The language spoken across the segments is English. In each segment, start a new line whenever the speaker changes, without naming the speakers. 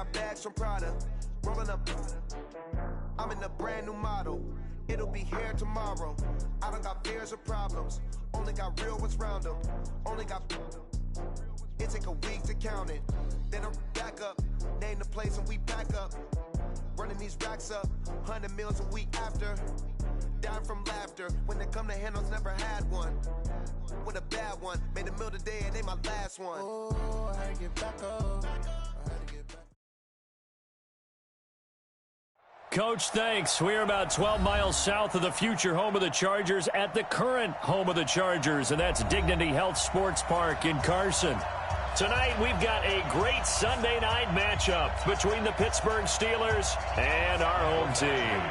got bags from Prada. Rolling up. I'm in a brand new model. It'll be here tomorrow. I don't got fears or problems. Only got real ones round them. Only got. It take a week to count it. Then I'm back up. Name the place and we back up. Running these racks up. 100 meals a week after. Dying from laughter. When they come to handles, never had one. With a bad one. Made a meal today, it ain't my last one. Oh, I had to get back up.
Coach, thanks. We're about 12 miles south of the future home of the Chargers at the current home of the Chargers, and that's Dignity Health Sports Park in Carson. Tonight, we've got a great Sunday night matchup between the Pittsburgh Steelers and our home team.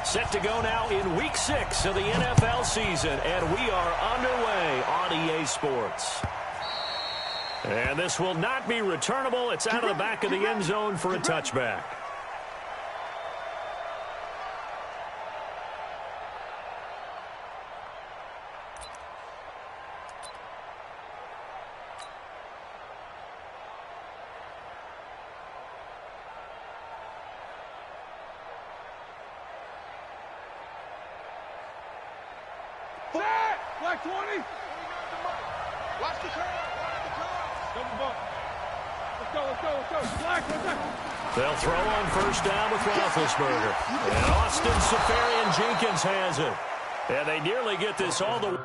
Set to go now in Week 6 of the NFL season, and we are underway on EA Sports. And this will not be returnable. It's out of the back of the end zone for a touchback.
Black 20. Watch the curve. Let's go. Black.
They'll throw on first down with Roethlisberger. And Austin Seferian-Jenkins has it. And they nearly get this all the way.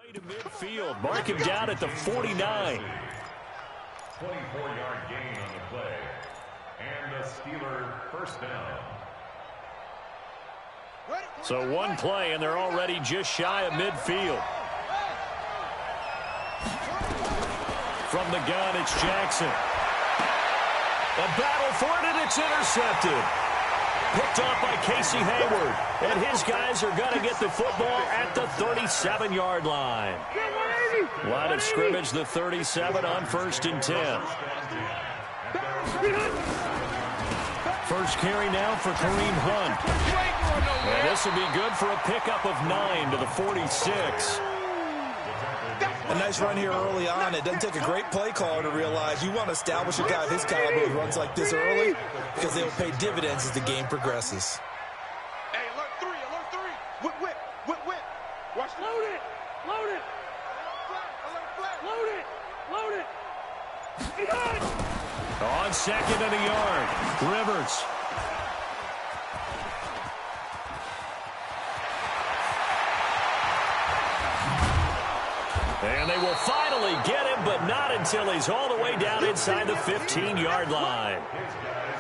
Way to midfield. Mark him down at the 49.
24-yard gain on the play. And the Steelers first down.
So one play, and they're already just shy of midfield. From the gun, it's Jackson. A battle for it, and it's intercepted. Picked off by Casey Hayward. And his guys are going to get the football at the 37-yard line. Line of scrimmage, the 37 on 1st and 10. First carry now for Kareem Hunt. And this will be good for a pickup of 9 to the 46.
A nice run here early on. It doesn't take a great play caller to realize you want to establish a guy of his caliber who runs like this early because they will pay dividends as the game progresses.
Hey, alert 3. Whip. Watch the load it. Alert flat.
On second and a yard, Rivers. And they will finally get him, but not until he's all the way down inside the 15-yard line.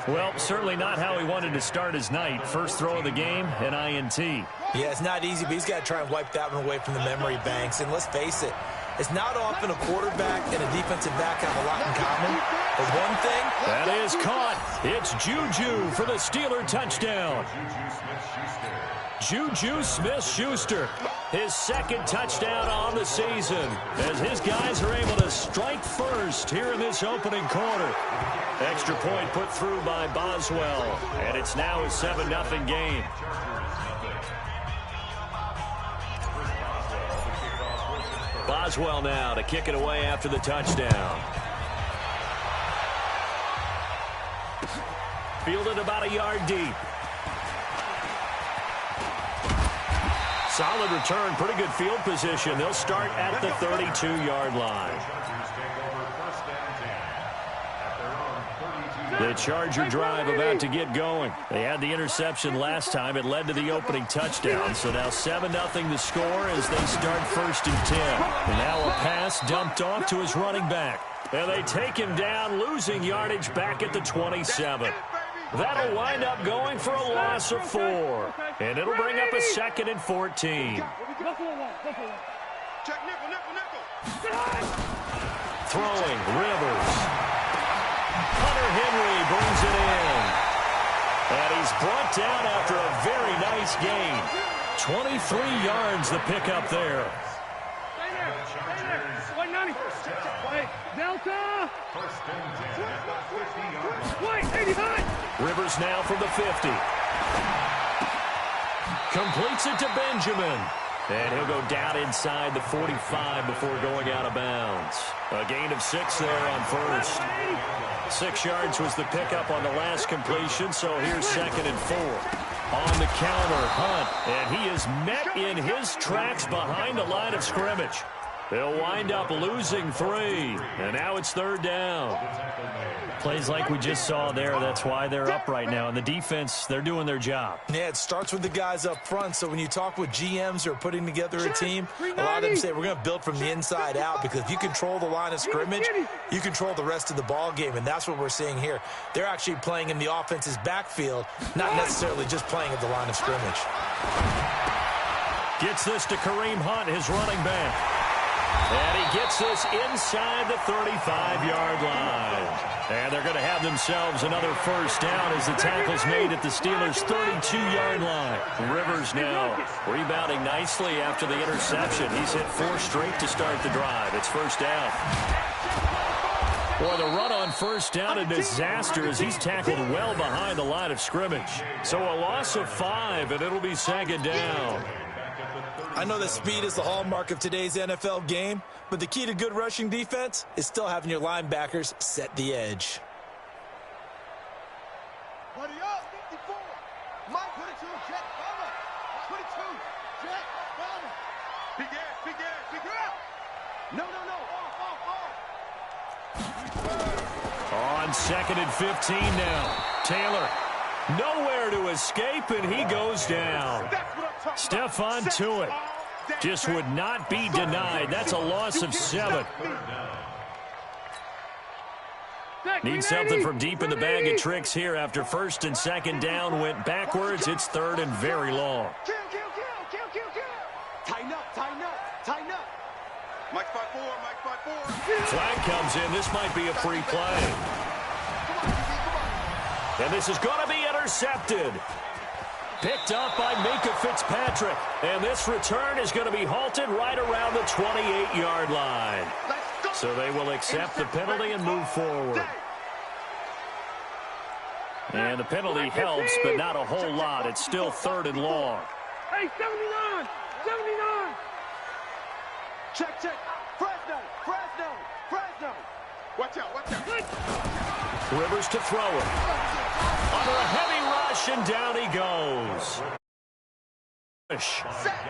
Well, certainly not how he wanted to start his night. First throw of the game, an INT.
Yeah, it's not easy, but he's got to try and wipe that one away from the memory banks. And let's face it, it's not often a quarterback and a defensive back have a lot in common. But one thing.
That is caught. It's Juju for the Steeler touchdown. Juju Smith-Schuster, his second touchdown on the season, as his guys are able to strike first here in this opening quarter. Extra point put through by Boswell, and it's now a 7-0 game. Boswell now to kick it away after the touchdown. Fielded about a yard deep. Solid return, pretty good field position. They'll start at the 32-yard line. The Charger drive about to get going. They had the interception last time. It led to the opening touchdown. So now 7-0 the score as they start 1st and 10. And now a pass dumped off to his running back. And they take him down, losing yardage back at the 27. That'll wind up going for a loss of 4. And it'll bring up a 2nd and 14.
Check nickel.
Throwing, Rivers. Hunter Henry brings it in. And he's brought down after a very nice gain. 23 yards the pickup there.
Stay there. Wait, 90. Wait, Delta. Wait, 80 high.
Rivers now from the 50. Completes it to Benjamin. And he'll go down inside the 45 before going out of bounds. A gain of 6 there on 1st. 6 yards was the pickup on the last completion, so here's 2nd and 4. On the counter, Hunt, and he is met in his tracks behind the line of scrimmage. They'll wind up losing 3, and now it's 3rd down. Plays like we just saw there, that's why they're up right now. And the defense, they're doing their job.
Yeah, it starts with the guys up front. So when you talk with GMs who are putting together a team, a lot of them say we're going to build from the inside out, because if you control the line of scrimmage, you control the rest of the ball game, and that's what we're seeing here. They're actually playing in the offense's backfield, not necessarily just playing at the line of scrimmage.
Gets this to Kareem Hunt, his running back. And he gets this inside the 35-yard line. And they're going to have themselves another 1st down as the tackle's made at the Steelers' 32-yard line. Rivers now rebounding nicely after the interception. He's hit 4 straight to start the drive. It's 1st down. Boy, the run on 1st down, a disaster as he's tackled well behind the line of scrimmage. So a loss of 5, and it'll be 2nd down.
I know that speed is the hallmark of today's NFL game, but the key to good rushing defense is still having your linebackers set the edge.
Buddy up, 54. Mike, 22, jet, bomber. 22, jet, bomber. Big ass. No.
On 2nd and 15 now. Taylor, nowhere to escape, and he goes down. Stephon Tuitt just would not be denied. That's a loss of 7. Need something from deep in the bag of tricks here after 1st and 2nd down went backwards. It's 3rd and very long.
Kill. Tighten up. Mike 5-4.
Flag comes in. This might be a free play. And this is going to be intercepted. Picked up by Minkah Fitzpatrick. And this return is going to be halted right around the 28-yard line. So they will accept the penalty and move forward. And the penalty helps, but not a whole lot. It's still 3rd and long.
Hey, 79.
Check. Fresno. Watch out.
Rivers to throw it. Under a heavy rush, and down he goes.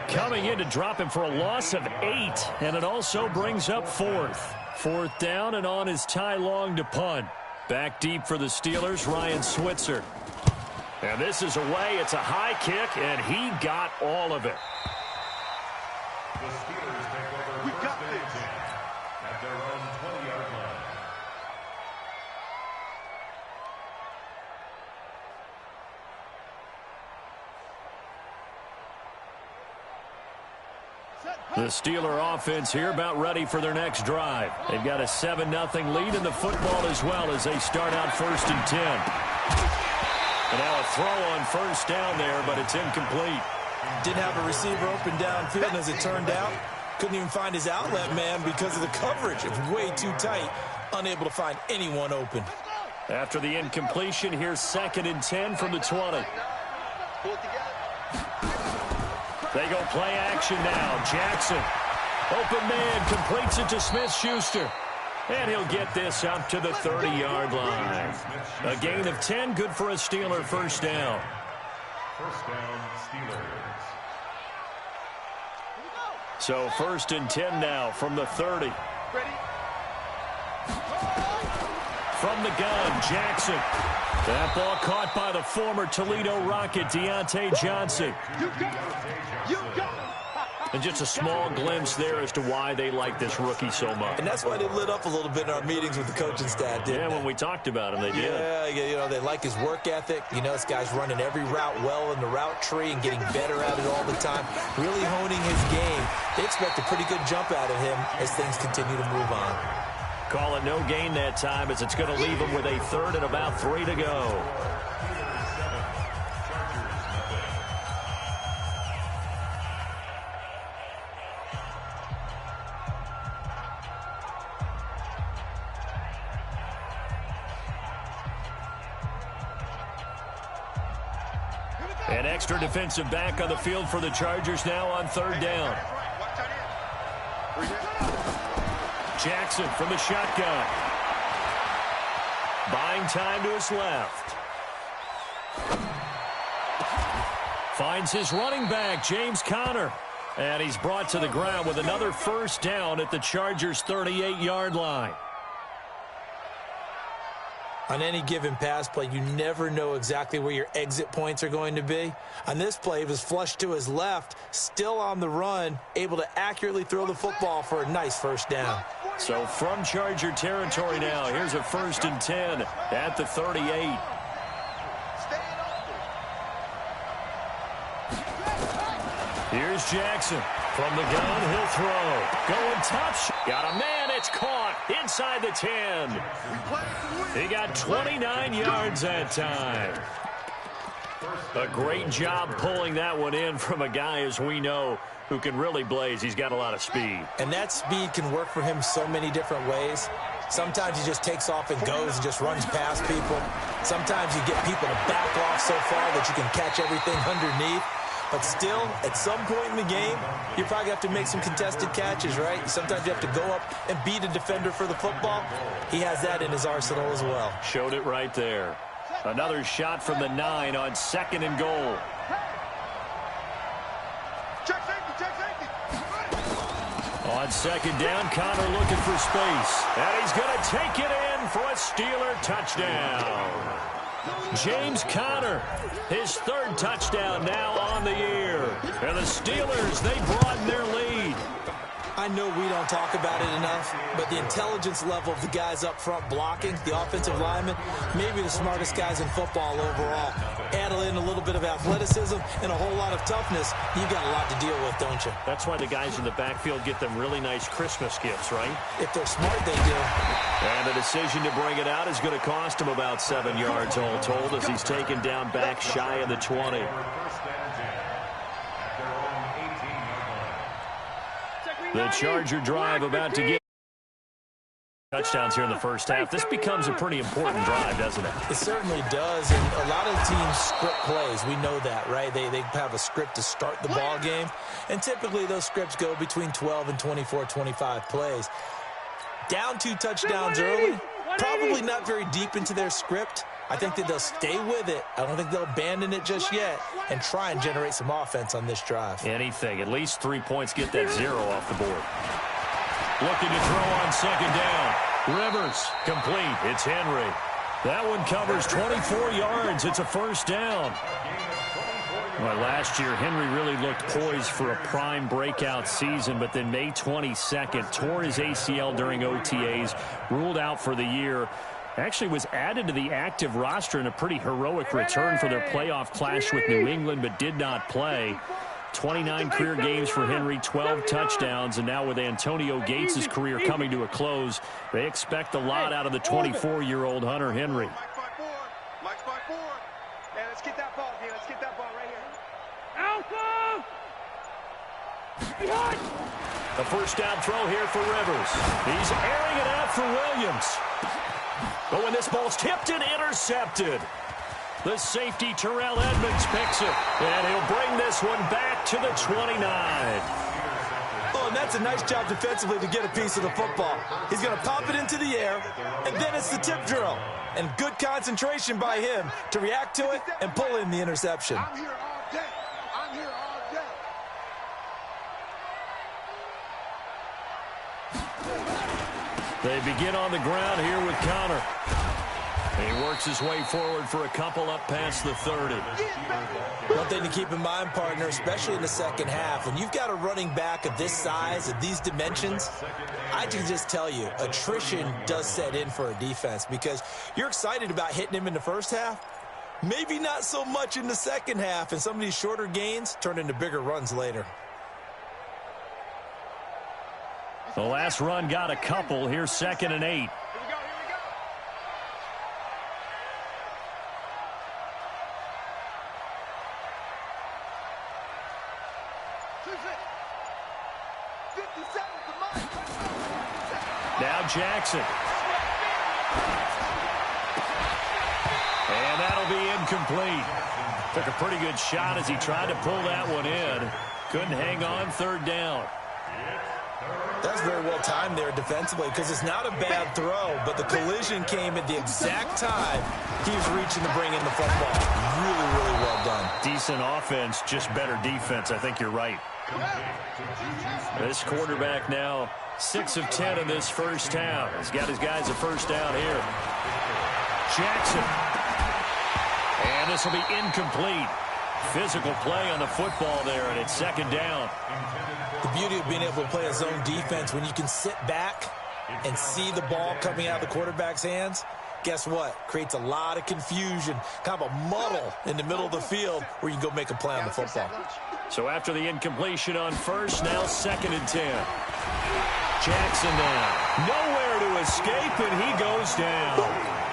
Coming in to drop him for a loss of 8, and it also brings up 4th. 4th down, and on is Ty Long to punt. Back deep for the Steelers, Ryan Switzer. And this is away. It's a high kick, and he got all of it.
The Steelers take over
We got
first and
this.
10 at their own 20-yard line.
The Steeler offense here about ready for their next drive. They've got a 7-0 lead in the football as well as they start out 1st and 10. And now a throw on 1st down there, but it's incomplete.
Didn't have a receiver open downfield, and as it turned out, couldn't even find his outlet man because of the coverage. It was way too tight, unable to find anyone open.
After the incompletion, here's 2nd and 10 from the 20. They go play action now. Jackson, open man, completes it to Smith-Schuster. And he'll get this up to the 30-yard line. A gain of 10, good for a Steeler 1st down.
1st down, Steelers.
So 1st and 10 now from the 30. From the gun, Jackson. That ball caught by the former Toledo Rocket, Deontay Johnson.
You got it. You got it.
And just a small glimpse there as to why they like this rookie so much.
And that's why they lit up a little bit in our meetings with the coaching staff, didn't
Yeah,
they?
when we talked about him, they did.
Yeah, you know, they like his work ethic. You know, this guy's running every route well in the route tree and getting better at it all the time, really honing his game. They expect a pretty good jump out of him as things continue to move on.
Call it no gain that time as it's going to leave him with a 3rd and about 3 to go. An extra defensive back on the field for the Chargers now on 3rd down. Jackson from the shotgun. Buying time to his left. Finds his running back, James Conner. And he's brought to the ground with another 1st down at the Chargers' 38-yard line.
On any given pass play, you never know exactly where your exit points are going to be. On this play, it was flushed to his left, still on the run, able to accurately throw the football for a nice 1st down.
So from Charger territory now, here's a 1st and 10 at the 38. Here's Jackson. From the gun, he'll throw. Going touch. Got a man. It's caught inside the 10. He got 29 yards that time. A great job pulling that one in from a guy, as we know, who can really blaze. He's got a lot of speed.
And that speed can work for him so many different ways. Sometimes he just takes off and goes and just runs past people. Sometimes you get people to back off so far that you can catch everything underneath. But still, at some point in the game, you probably have to make some contested catches, right? Sometimes you have to go up and beat a defender for the football. He has that in his arsenal as well.
Showed it right there. Another shot from the 9 on 2nd and goal.
Check safety.
On 2nd down, Conner looking for space. And he's going to take it in for a Steeler touchdown. James Conner, his 3rd touchdown now on the year. And the Steelers, they broaden their lead.
I know we don't talk about it enough, but the intelligence level of the guys up front blocking, the offensive linemen, maybe the smartest guys in football overall. Add in a little bit of athleticism and a whole lot of toughness, you got a lot to deal with, don't you?
That's why the guys in the backfield get them really nice Christmas gifts, right?
If they're smart, they do.
And the decision to bring it out is going to cost him about 7 yards all told as he's taken down back shy of the 20. The Charger drive about to get touchdowns here in the 1st half. This becomes a pretty important drive, doesn't it?
It certainly does, and a lot of teams script plays. We know that, right? They have a script to start the ball game, and typically those scripts go between 12 and 24, 25 plays. Down 2 touchdowns early, probably not very deep into their script. I think that they'll stay with it. I don't think they'll abandon it just yet and try and generate some offense on this drive.
Anything. At least 3 points. Get that 0 off the board. Looking to throw on 2nd down. Rivers. Complete. It's Henry. That one covers 24 yards. It's a 1st down. Well, last year, Henry really looked poised for a prime breakout season, but then May 22nd, tore his ACL during OTAs, ruled out for the year. Actually was added to the active roster in a pretty heroic return for their playoff clash with New England, but did not play. 29 career games for Henry, 12 touchdowns, and now with Antonio Gates' career coming to a close, they expect a lot out of the 24-year-old Hunter Henry.
Mike's by 4. Hey, let's get that ball, D. Let's get that ball right here.
Alpha!
The 1st down throw here for Rivers. He's airing it out for Williams. But when this ball's tipped and intercepted, the safety Terrell Edmonds picks it, and he'll bring this one back to the 29.
Oh, and that's a nice job defensively to get a piece of the football. He's going to pop it into the air, and then it's the tip drill. And good concentration by him to react to it and pull in the interception.
I'm here all day. I'm here all day.
They begin on the ground here with Connor. He works his way forward for a couple up past the 30.
One thing to keep in mind, partner, especially in the second half, when you've got a running back of this size, of these dimensions, I can just tell you, attrition does set in for a defense because you're excited about hitting him in the first half. Maybe not so much in the second half, and some of these shorter gains turn into bigger runs later.
The last run got a couple. Here's 2nd and 8. Now Jackson. And that'll be incomplete. Took a pretty good shot as he tried to pull that one in. Couldn't hang on, 3rd down.
That's very well timed there defensively because it's not a bad throw, but the collision came at the exact time he was reaching to bring in the football. Really, really well done.
Decent offense, just better defense. I think you're right. This quarterback now 6 of 10 in this first half. He's got his guys a first down here. Jackson. And this will be incomplete. Physical play on the football there, and it's 2nd down.
The beauty of being able to play a zone defense, when you can sit back and see the ball coming out of the quarterback's hands, guess what? Creates a lot of confusion, kind of a muddle in the middle of the field where you can go make a play on the football.
So after the incompletion on first, now 2nd and 10. Jackson now. Nowhere to escape, and he goes down.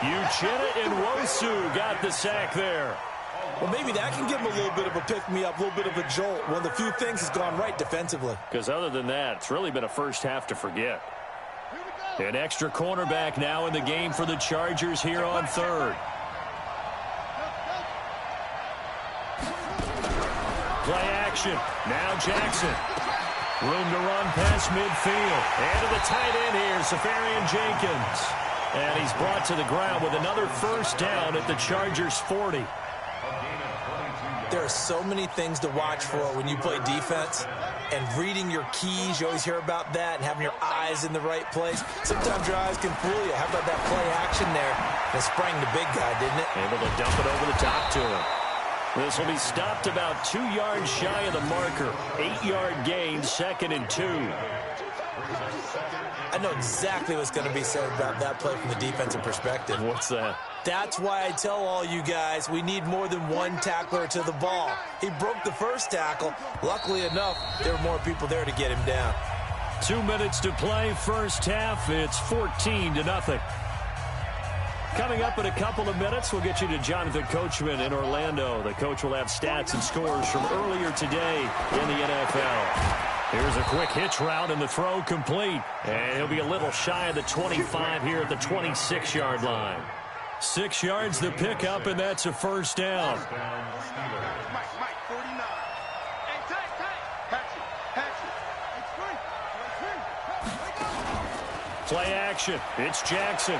Uchenna and Nwosu got the sack there.
Well, maybe that can give him a little bit of a pick-me-up, a little bit of a jolt. One of the few things has gone right defensively.
Because other than that, it's really been a first half to forget. An extra cornerback now in the game for the Chargers here on 3rd. Play action. Now Jackson. Room to run past midfield. And to the tight end here, Safarian Jenkins. And he's brought to the ground with another first down at the Chargers' 40.
There are so many things to watch for when you play defense, and reading your keys, you always hear about that, and having your eyes in the right place. Sometimes your eyes can fool you. How about that play action there? That sprang the big guy, didn't it?
Able to dump it over the top to him. This will be stopped about 2 yards shy of the marker. 8-yard gain, 2nd and 2.
I know exactly what's going to be said about that play from the defensive perspective.
What's that?
That's why I tell all you guys we need more than one tackler to the ball. He broke the first tackle. Luckily enough, there were more people there to get him down.
2 minutes to play, first half. It's 14-0. Coming up in a couple of minutes, we'll get you to Jonathan Coachman in Orlando. The coach will have stats and scores from earlier today in the NFL. Here's a quick hitch route, and the throw complete. And he'll be a little shy of the 25 here at the 26-yard line. 6 yards the pickup, and that's a first down.
Mike, 49. Hey, tight.
Play action. It's Jackson.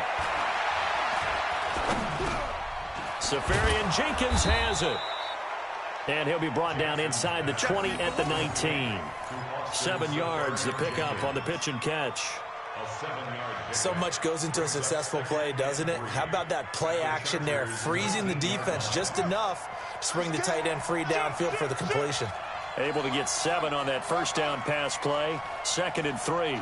Safarian Jenkins has it. And he'll be brought down inside the 20 at the 19. 7 yards, the pickup on the pitch and catch.
So much goes into a successful play, doesn't it? How about that play action there, freezing the defense just enough to bring the tight end free downfield for the completion.
Able to get 7 on that first down pass play. 2nd and 3.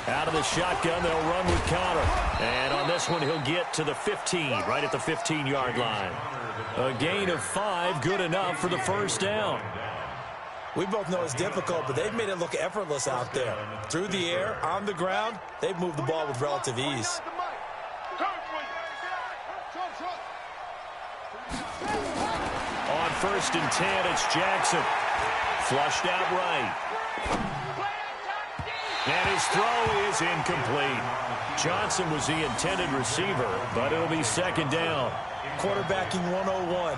Out of the shotgun, they'll run with Connor. And on this one, he'll get to the 15, right at the 15-yard line. A gain of 5, good enough for the first down.
We both know it's difficult, but they've made it look effortless out there. Through the air, on the ground, they've moved the ball with relative ease.
On 1st and 10, it's Jackson. Flushed out right. And his throw is incomplete. Johnson was the intended receiver, but it'll be 2nd down.
Quarterbacking 101.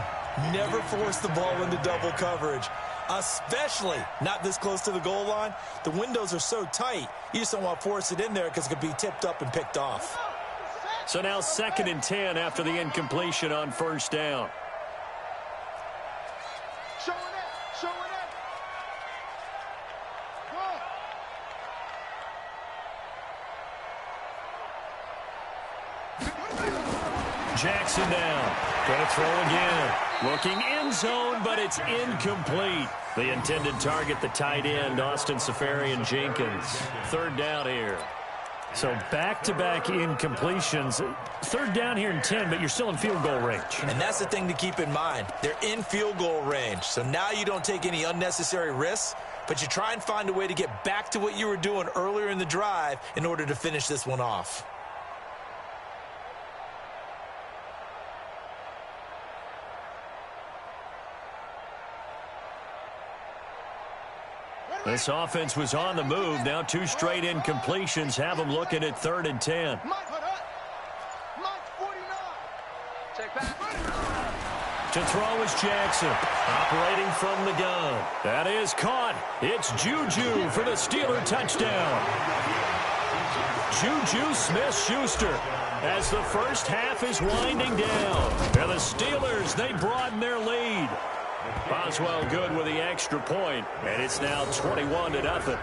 Never force the ball into double coverage, especially not this close to the goal line. The windows are so tight, you just don't want to force it in there because it could be tipped up and picked off.
So now 2nd and 10 after the incompletion on 1st down. Jackson down. Gonna throw again. Looking end zone, but it's incomplete. The intended target, the tight end, Austin Safarian-Jenkins. Third down here. So back-to-back incompletions. Third down here in 10, but you're still in field goal range.
And that's the thing to keep in mind. They're in field goal range. So now you don't take any unnecessary risks, but you try and find a way to get back to what you were doing earlier in the drive in order to finish this one off.
This offense was on the move. Now 2 straight incompletions have them looking at 3rd and 10. To throw is Jackson, operating from the gun. That is caught. It's Juju for the Steeler touchdown. Juju Smith-Schuster as the first half is winding down. And the Steelers, they broaden their lead. Boswell good with the extra point, and it's now 21-0.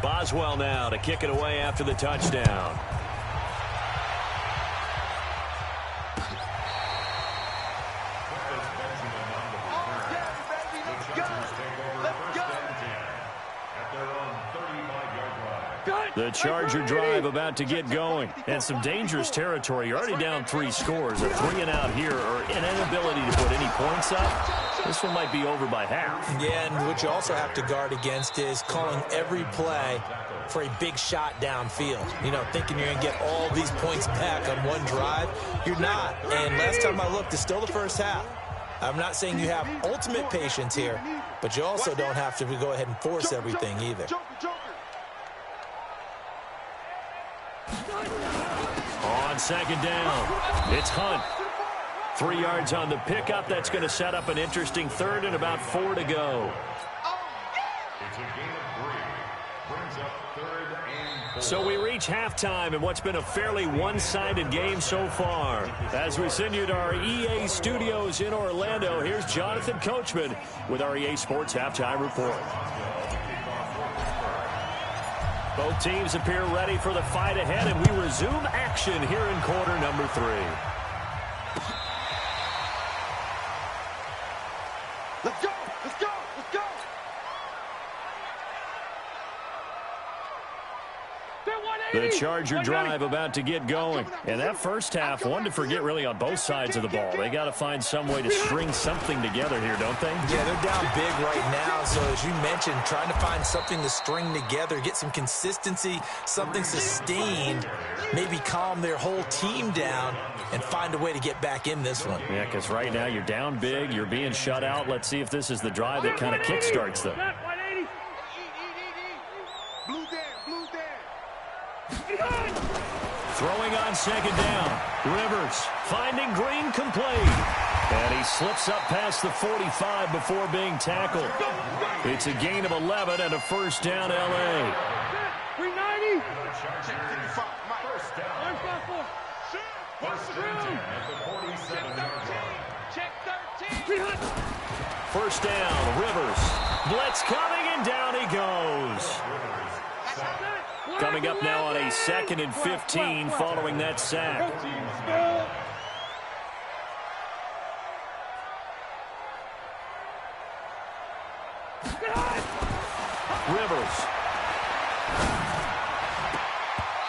Boswell now to kick it away after the touchdown. The Charger drive about to get going. And some dangerous territory. You're already down 3 scores. A 3-and-out here or an inability to put any points up. This one might be over by half.
Yeah, and what you also have to guard against is calling every play for a big shot downfield. You know, thinking you're going to get all these points back on one drive. You're not. And last time I looked, it's still the first half. I'm not saying you have ultimate patience here, but you also don't have to go ahead and force everything either.
On second down, it's Hunt. 3 yards on the pickup. That's going to set up an interesting 3rd and about 4 to go.
It's a gain of 3. Brings up 3rd and 4.
So we reach halftime in what's been a fairly one-sided game so far. As we send you to our EA studios in Orlando, here's Jonathan Coachman with our EA Sports Halftime Report. Both teams appear ready for the fight ahead, and we resume action here in quarter number 3.
Let's go! Let's go! Let's go!
The Charger drive about to get going. And that first half, one to forget really on both sides of the ball. They got to find some way to string something together here, don't they?
Yeah, they're down big right now. So as you mentioned, trying to find something to string together, get some consistency, something sustained, maybe calm their whole team down and find a way to get back in this one.
Yeah, because right now you're down big, you're being shut out. Let's see if this is the drive that kind of kickstarts them. Throwing on second down. Rivers finding Green complete. And he slips up past the 45 before being tackled. It's a gain of 11 and a first down, L.A.
390.
First down. First and 10 at the 47-yard line.
Check 13.
First down, Rivers. Blitz coming, and down he goes. Coming up now on a 2nd and 15 following that sack. Rivers.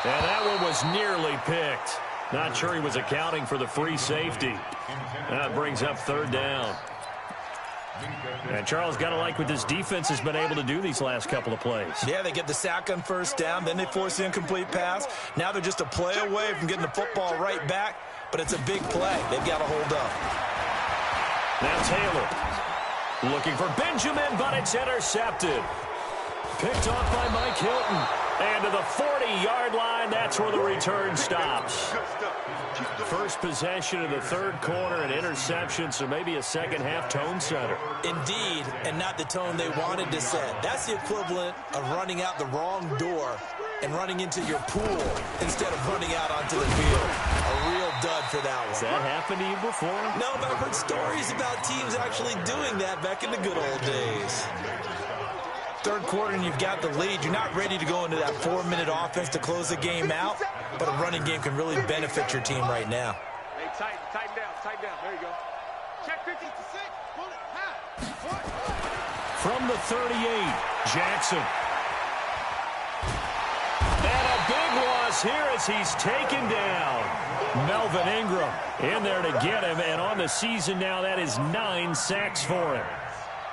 And that one was nearly picked. Not sure he was accounting for the free safety. That brings up 3rd down. And Charles, got to like what this defense has been able to do these last couple of plays.
Yeah, they get the sack on first down, then they force the incomplete pass. Now they're just a play away from getting the football right back, but it's a big play. They've got to hold up.
Now Taylor looking for Benjamin, but it's intercepted. Picked off by Mike Hilton. And to the 40-yard line, that's where the return stops. First possession of the 3rd quarter, an interception, so maybe a second-half tone setter.
Indeed, and not the tone they wanted to set. That's the equivalent of running out the wrong door and running into your pool instead of running out onto the field. A real dud for that one.
Has that happened to you before?
No, but I've heard stories about teams actually doing that back in the good old days. Third quarter and you've got the lead. You're not ready to go into that 4-minute offense to close the game out, but a running game can really benefit your team right now.
Hey, tighten down. There you go. Check 56. Pull it. Half.
From the 38, Jackson. And a big loss here as he's taken down. Melvin Ingram in there to get him, and on the season now, that is 9 sacks for him.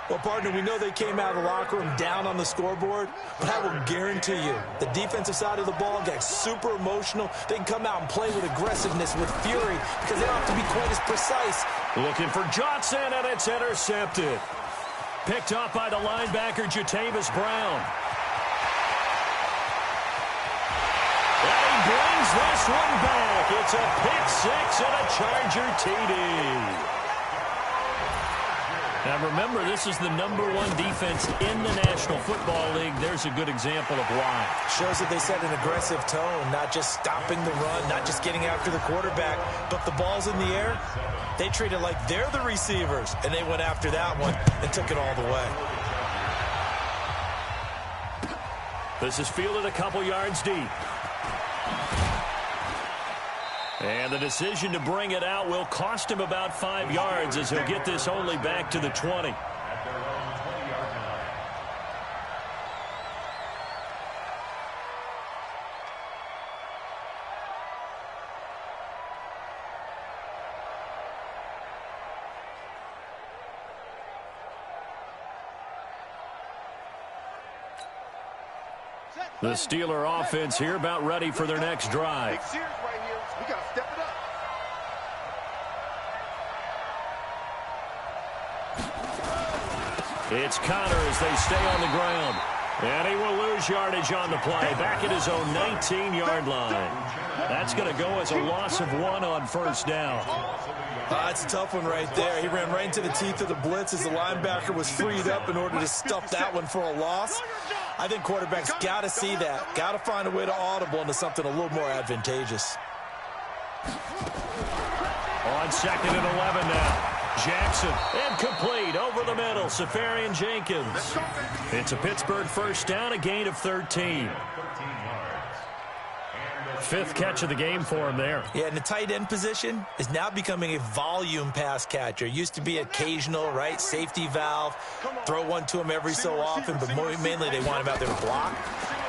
Well, partner, we know they came out of the locker room down on the scoreboard, but I will guarantee you the defensive side of the ball gets super emotional. They can come out and play with aggressiveness, with fury, because they don't have to be quite as precise.
Looking for Johnson, and it's intercepted. Picked off by the linebacker, Jatavis Brown. And he brings this one back. It's a pick six and a Charger TD. Now remember, this is the #1 defense in the National Football League. There's a good example of why.
Shows that they set an aggressive tone, not just stopping the run, not just getting after the quarterback, but the ball's in the air. They treat it like they're the receivers, and they went after that one and took it all the way.
This is fielded a couple yards deep. And the decision to bring it out will cost him about 5 yards as he'll get this only back to the 20. The Steeler offense here about ready for their next drive.
Big series right here. We got to step it up.
It's Connor as they stay on the ground. And he will lose yardage on the play. Back at his own 19-yard line. That's going to go as a loss of 1 on first down.
That's a tough one right there. He ran right into the teeth of the blitz as the linebacker was freed up in order to stuff that one for a loss. I think quarterbacks got to see that. Got to find a way to audible into something a little more advantageous.
On 2nd and 11 now. Jackson, incomplete, over the middle, Safarian Jenkins. It's a Pittsburgh first down, a gain of 13. 5th catch of the game for him there.
Yeah, and the tight end position is now becoming a volume pass catcher. Used to be occasional, right, safety valve, throw one to him every so often, but mainly they want him out there to block.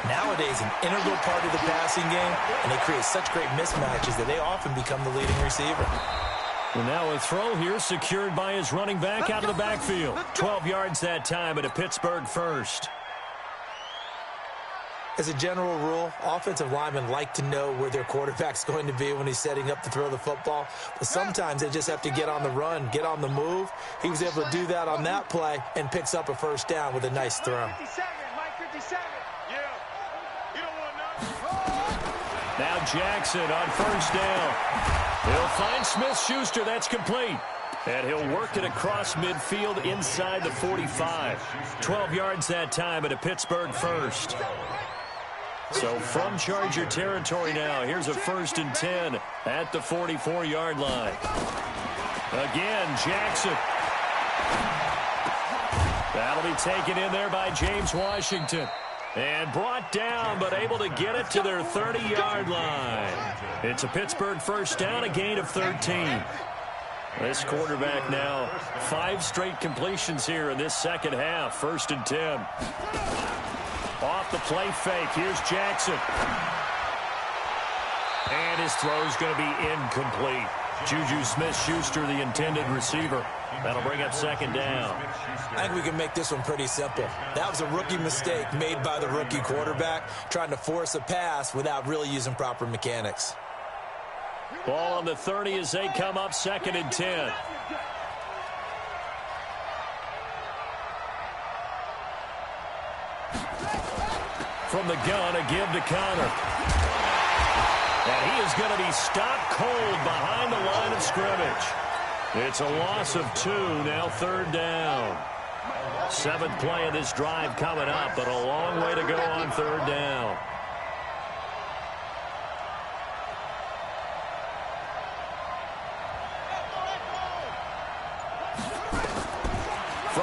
Nowadays, an integral part of the passing game, and they create such great mismatches that they often become the leading receiver.
Well, now a throw here secured by his running back out of the backfield. 12 yards that time at a Pittsburgh first.
As a general rule, offensive linemen like to know where their quarterback's going to be when he's setting up to throw the football. But sometimes they just have to get on the run, get on the move. He was able to do that on that play and picks up a first down with a nice throw.
Now Jackson on first down. He'll find Smith-Schuster. That's complete. And he'll work it across midfield inside the 45. 12 yards that time at a Pittsburgh first. So from Charger territory now, here's a 1st and 10 at the 44-yard line. Again, Jackson. That'll be taken in there by James Washington. And brought down, but able to get it to their 30-yard line. It's a Pittsburgh first down, a gain of 13. This quarterback now, 5 straight completions here in this second half. 1st and 10. Off the play fake, here's Jackson. And his throw's going to be incomplete. Juju Smith-Schuster, the intended receiver. That'll bring up 2nd down.
I think we can make this one pretty simple. That was a rookie mistake made by the rookie quarterback, trying to force a pass without really using proper mechanics.
Ball on the 30 as they come up 2nd and 10. From the gun, a give to Connor. And he is going to be stopped cold behind the line of scrimmage. It's a loss of 2, now 3rd down. 7th play of this drive coming up, but a long way to go on 3rd down.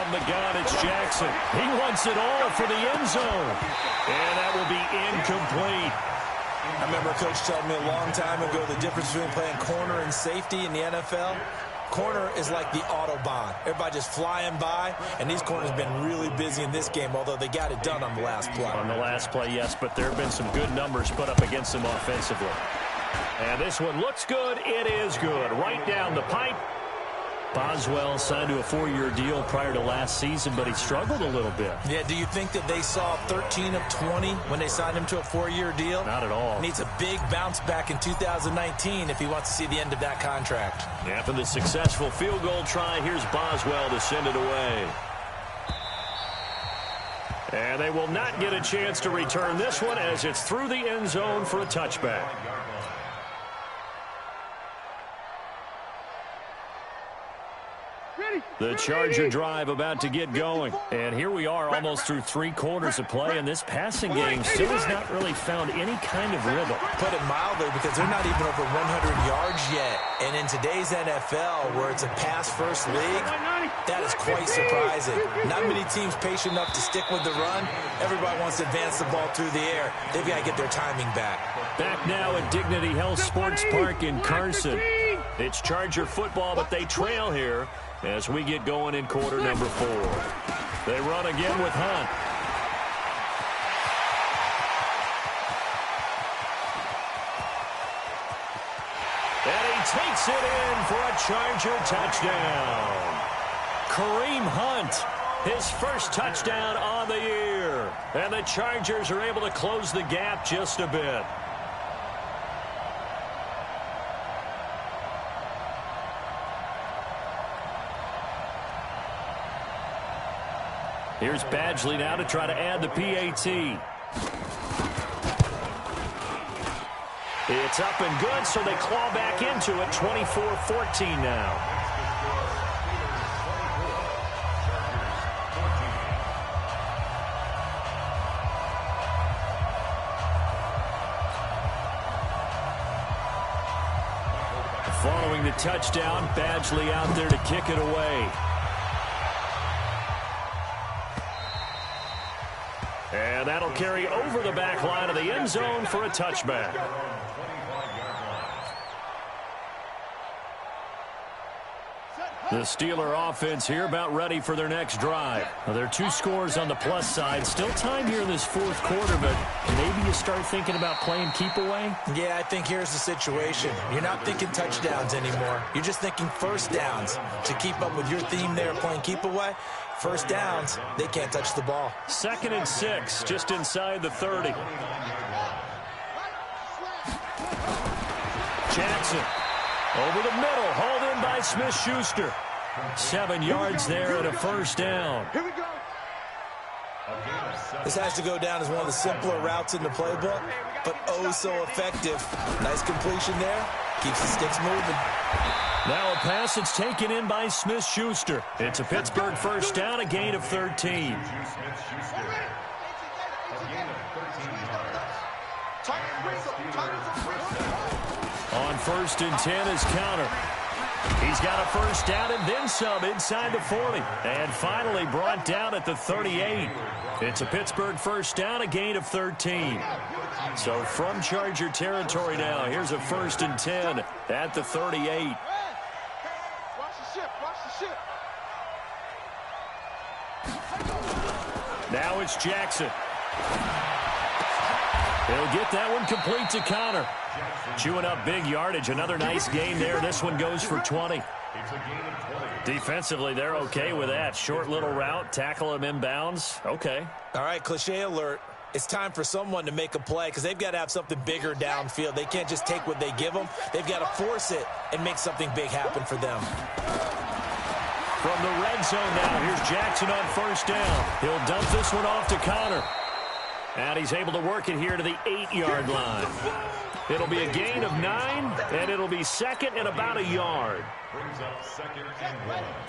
From the gun, it's Jackson. He wants it all for the end zone. And that will be incomplete.
I remember a coach telling me a long time ago the difference between playing corner and safety in the NFL. Corner is like the Autobahn. Everybody just flying by, and these corners have been really busy in this game, although they got it done on the last play.
On the last play, yes, but there have been some good numbers put up against them offensively. And this one looks good. It is good. Right down the pipe. Boswell signed to a 4-year deal prior to last season, but he struggled a little bit.
Yeah, do you think that they saw 13 of 20 when they signed him to a 4-year deal?
Not at all.
Needs a big bounce back in 2019 if he wants to see the end of that contract.
After the successful field goal try, here's Boswell to send it away. And they will not get a chance to return this one as it's through the end zone for a touchback. The Charger drive about to get going. And here we are almost through 3 quarters of play, and this passing game still has not really found any kind of rhythm.
Put it mildly, because they're not even over 100 yards yet. And in today's NFL, where it's a pass-first league, that is quite surprising. Not many teams patient enough to stick with the run. Everybody wants to advance the ball through the air. They've got to get their timing back. Back
now at Dignity Health Sports Park in Carson. It's Charger football, but they trail here as we get going in quarter number 4. They run again with Hunt. And he takes it in for a Charger touchdown. Kareem Hunt, his first touchdown on the year. And the Chargers are able to close the gap just a bit. Here's Badgley now to try to add the PAT. It's up and good, so they claw back into it. 24-14 now. Following the touchdown, Badgley out there to kick it away. And that'll carry over the back line of the end zone for a touchback. The Steeler offense here about ready for their next drive. Now, there are 2 scores on the plus side. Still time here in this 4th quarter, but maybe you start thinking about playing keep away?
Yeah, I think here's the situation. You're not thinking touchdowns anymore. You're just thinking first downs. To keep up with your theme there playing keep away, first downs, they can't touch the ball.
2nd and 6, just inside the 30. Jackson over the middle, hauled in by Smith-Schuster. 7 yards there and a first down.
Here we go.
This has to go down as one of the simpler routes in the playbook, but oh so effective. Nice completion there. Keeps the sticks moving.
Now a pass that's taken in by Smith-Schuster. It's a Pittsburgh first down, a gain of 13. On 1st and 10 is Counter. He's got a first down and then some inside the 40. And finally brought down at the 38. It's a Pittsburgh first down, a gain of 13. So from Charger territory now, here's a 1st and 10 at the 38.
Watch the ship. Watch the ship.
Now it's Jackson. He'll get that one complete to Connor. Chewing up big yardage. Another nice gain there. This one goes for 20. Defensively, they're okay with that. Short little route, tackle him inbounds. Okay.
All right, cliche alert. It's time for someone to make a play because they've got to have something bigger downfield. They can't just take what they give them. They've got to force it and make something big happen for them.
From the red zone now, here's Jackson on first down. He'll dump this one off to Connor. And he's able to work it here to the 8-yard line. It'll be a gain of 9, and it'll be 2nd and about a yard.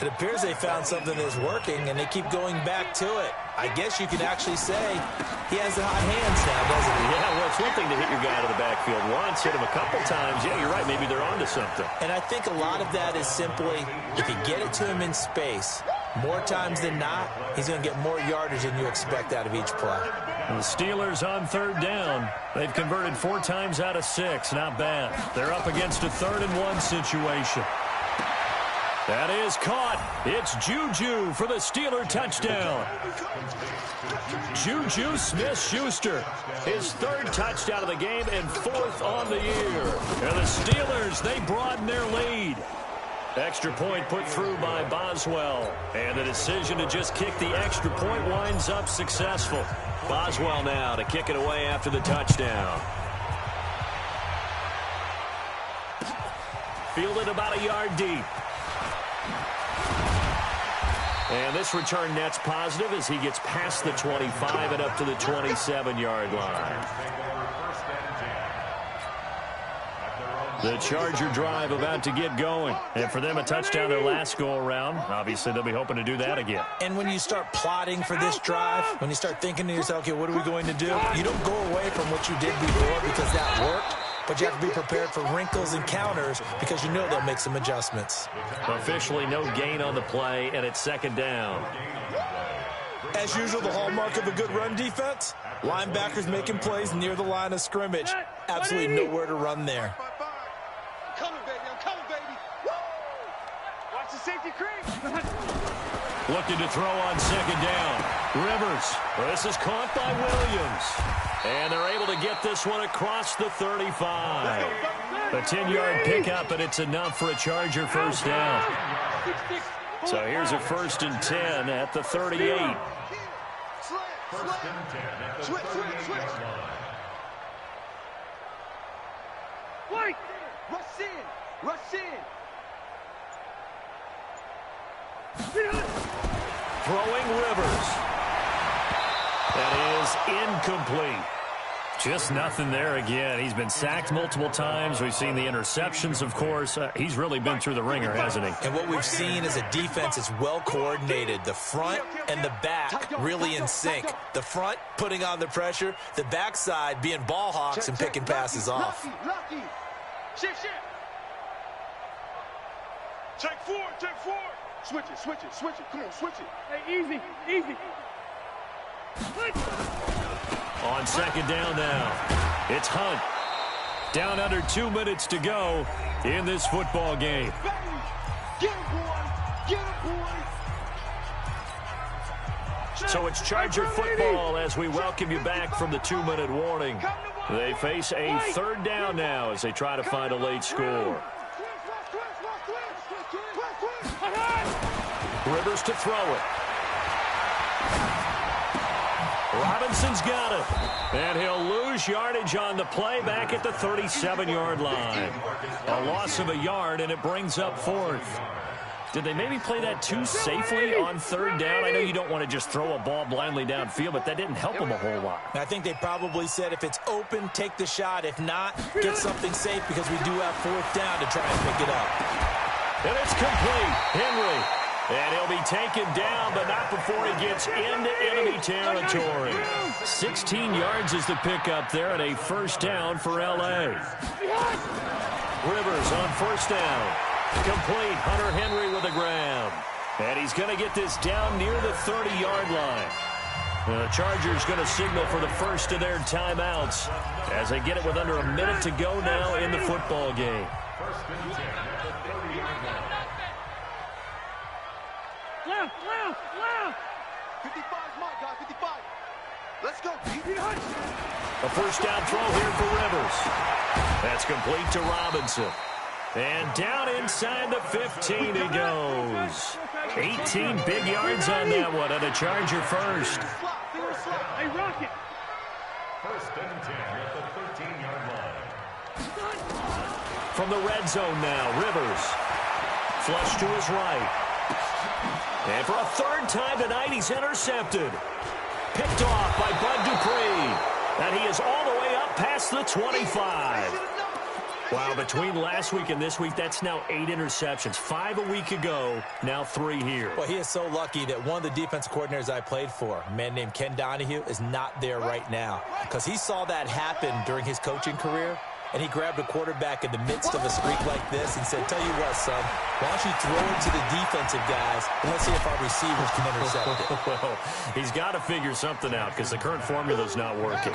It appears they found something that's working, and they keep going back to it. I guess you could actually say he has the hot hands now, doesn't he?
Yeah, well, it's one thing to hit your guy out of the backfield once, hit him a couple times. Yeah, you're right. Maybe they're onto something.
And I think a lot of that is simply if you get it to him in space, More times than not, he's going to get more yardage than you expect out of each play.
And the Steelers on third down. They've converted 4 times out of 6. Not bad. They're up against a 3rd and 1 situation. That is caught. It's Juju for the Steeler touchdown. Juju Smith-Schuster, his 3rd touchdown of the game and 4th on the year. And the Steelers, they broaden their lead. Extra point put through by Boswell. And the decision to just kick the extra point winds up successful. Boswell now to kick it away after the touchdown. Fielded about a yard deep. And this return net's positive as he gets past the 25 and up to the 27-yard line. The Charger drive about to get going. And for them, a touchdown their last go-around. Obviously, they'll be hoping to do that again.
And when you start plotting for this drive, when you start thinking to yourself, okay, what are we going to do? You don't go away from what you did before because that worked. But you have to be prepared for wrinkles and counters because you know they'll make some adjustments.
Officially no gain on the play, and it's 2nd down.
As usual, the hallmark of a good run defense, linebackers making plays near the line of scrimmage. Absolutely nowhere to run there.
I'm coming, baby. I'm coming, baby. Woo!
Watch the safety creep.
Looking to throw on 2nd down. Rivers. This is caught by Williams. And they're able to get this one across the 35. A 10-yard pickup, and it's enough for a Charger 1st down. So here's a 1st and 10 at the 38.
Switch.
Wait.
Rush in.
Throwing Rivers. That is incomplete. Just nothing there again. He's been sacked multiple times. We've seen the interceptions, of course. He's really been through the ringer, hasn't he?
And what we've seen is a defense is well coordinated. The front and the back really in sync. The front putting on the pressure. The backside being ball hawks and picking passes off.
Lucky.
Shift.
Take forward. Switch it. Come on, switch it.
Hey, easy.
On 2nd down now, it's Hunt. Down under 2 minutes to go in this football game.
Get him, boy.
So it's Charger football as we welcome you back from the 2-minute warning. They face a 3rd down now as they try to find a late score. Rivers to throw it. Robinson's got it. And he'll lose yardage on the play back at the 37-yard line. A loss of a yard, and it brings up 4th. Did they maybe play that too safely on 3rd down? I know you don't want to just throw a ball blindly downfield, but that didn't help them a whole lot.
I think they probably said if it's open, take the shot. If not, get something safe because we do have 4th down to try and pick it up.
And it's complete. Henry. And he'll be taken down, but not before he gets into enemy territory. 16 yards is the pickup there and a 1st down for L.A. Rivers on 1st down. Complete. Hunter Henry with a grab. And he's going to get this down near the 30-yard line. The Chargers going to signal for the first of their timeouts as they get it with under a minute to go now in the football game.
Left.
55 is my guy, 55. Let's go.
A 1st down throw here for Rivers. That's complete to Robinson. And down inside the 15 he goes. 18 big yards on that one, and a Charger 1st.
Hey, Rocket.
1st and 10 at the 13-yard line.
From the red zone now, Rivers. Flush to his right. And for a 3rd time tonight, he's intercepted. Picked off by Bud Dupree. And he is all the way up past the 25. Wow, between last week and this week, that's now 8 interceptions. 5 a week ago, now 3 here.
Well, he is so lucky that one of the defense coordinators I played for, a man named Ken Donahue, is not there right now. Because he saw that happen during his coaching career. and he grabbed a quarterback in the midst of a streak like this and said, tell you what, son, why don't you throw it to the defensive guys, and let's see if our receivers can intercept it.
Well, he's got to figure something out because the current formula is not working.